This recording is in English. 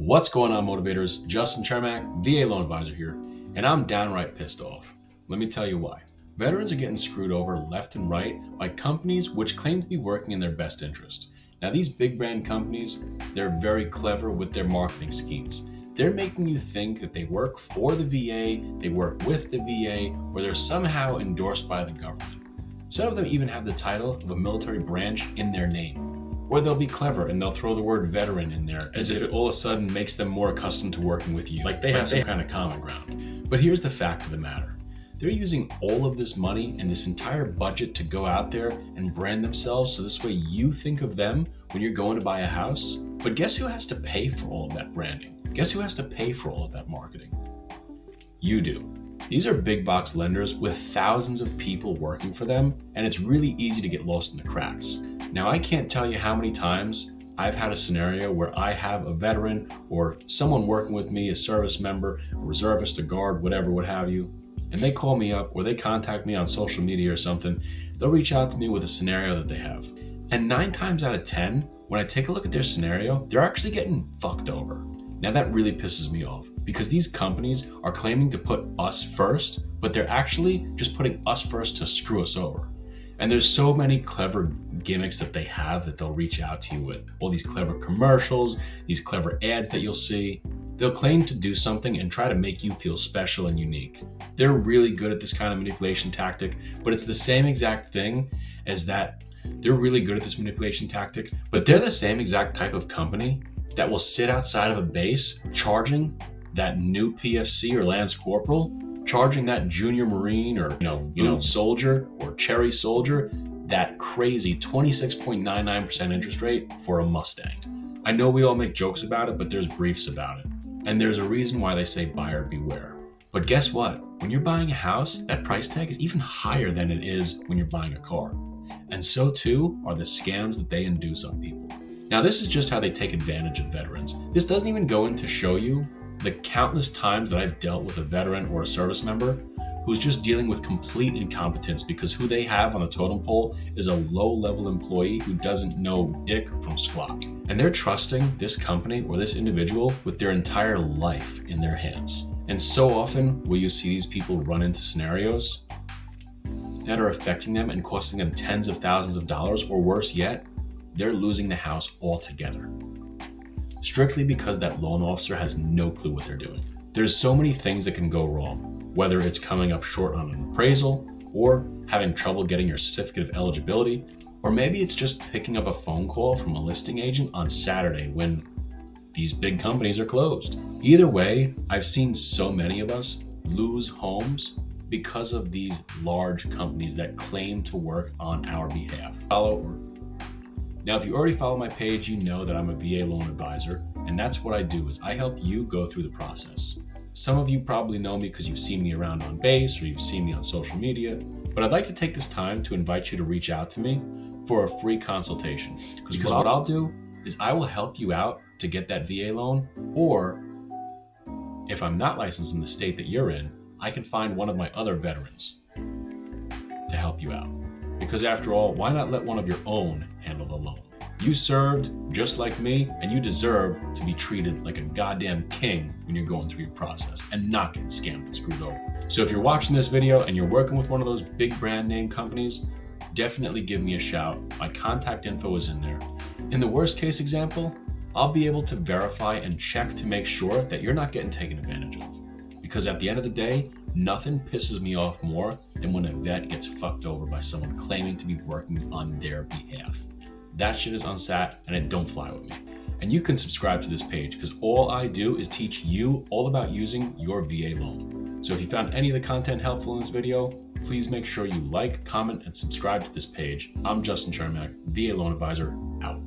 What's going on, motivators? Justin Chermak, VA loan advisor here, and I'm downright pissed off. Let me tell you why. Veterans are getting screwed over left and right by companies which claim to be working in their best interest. Now, these big brand companies, they're very clever with their marketing schemes. They're making you think that they work for the VA, they work with the VA, or they're somehow endorsed by the government. Some of them even have the title of a military branch in their name. Or they'll be clever and they'll throw the word veteran in there as if it all of a sudden makes them more accustomed to working with you, like they have some kind of common ground. But here's the fact of the matter. They're using all of this money and this entire budget to go out there and brand themselves so this way you think of them when you're going to buy a house. But guess who has to pay for all of that branding? Guess who has to pay for all of that marketing? You do. These are big box lenders with thousands of people working for them, and it's really easy to get lost in the cracks. Now, I can't tell you how many times I've had a scenario where I have a veteran or someone working with me, a service member, a reservist, a guard, whatever, what have you, and they call me up or they contact me on social media or something. They'll reach out to me with a scenario that they have. And 9 times out of 10, when I take a look at their scenario, they're actually getting fucked over. Now that really pisses me off because these companies are claiming to put us first, but they're actually just putting us first to screw us over. And there's so many clever gimmicks that they have that they'll reach out to you with. All these clever commercials, these clever ads that you'll see. They'll claim to do something and try to make you feel special and unique. They're really good at this kind of manipulation tactic, but it's the same exact thing as that. They're really good at this manipulation tactic, but they're the same exact type of company that will sit outside of a base charging that new PFC or Lance Corporal, charging that junior Marine or soldier or cherry soldier that crazy 26.99% interest rate for a Mustang. I know we all make jokes about it, but there's briefs about it. And there's a reason why they say buyer beware. But guess what? When you're buying a house, that price tag is even higher than it is when you're buying a car. And so too are the scams that they induce on people. Now, this is just how they take advantage of veterans. This doesn't even go in to show you the countless times that I've dealt with a veteran or a service member who's just dealing with complete incompetence because who they have on the totem pole is a low-level employee who doesn't know dick from squat. And they're trusting this company or this individual with their entire life in their hands. And so often will you see these people run into scenarios that are affecting them and costing them tens of thousands of dollars, or worse yet, they're losing the house altogether. Strictly because that loan officer has no clue what they're doing. There's so many things that can go wrong, whether it's coming up short on an appraisal, or having trouble getting your certificate of eligibility, or maybe it's just picking up a phone call from a listing agent on Saturday when these big companies are closed. Either way, I've seen so many of us lose homes because of these large companies that claim to work on our behalf. Now, if you already follow my page, you know that I'm a VA loan advisor, and that's what I do is I help you go through the process. Some of you probably know me because you've seen me around on base or you've seen me on social media, but I'd like to take this time to invite you to reach out to me for a free consultation. Because what I'll do is I will help you out to get that VA loan, or if I'm not licensed in the state that you're in, I can find one of my other veterans to help you out. Because after all, why not let one of your own handle the loan? You served just like me, and you deserve to be treated like a goddamn king when you're going through your process and not getting scammed and screwed over. So if you're watching this video and you're working with one of those big brand name companies, definitely give me a shout. My contact info is in there. In the worst case example, I'll be able to verify and check to make sure that you're not getting taken advantage of. Because at the end of the day, nothing pisses me off more than when a vet gets fucked over by someone claiming to be working on their behalf. That shit is unsat and it don't fly with me. And you can subscribe to this page because all I do is teach you all about using your VA loan. So if you found any of the content helpful in this video, please make sure you like, comment, and subscribe to this page. I'm Justin Chermak, VA loan advisor, out.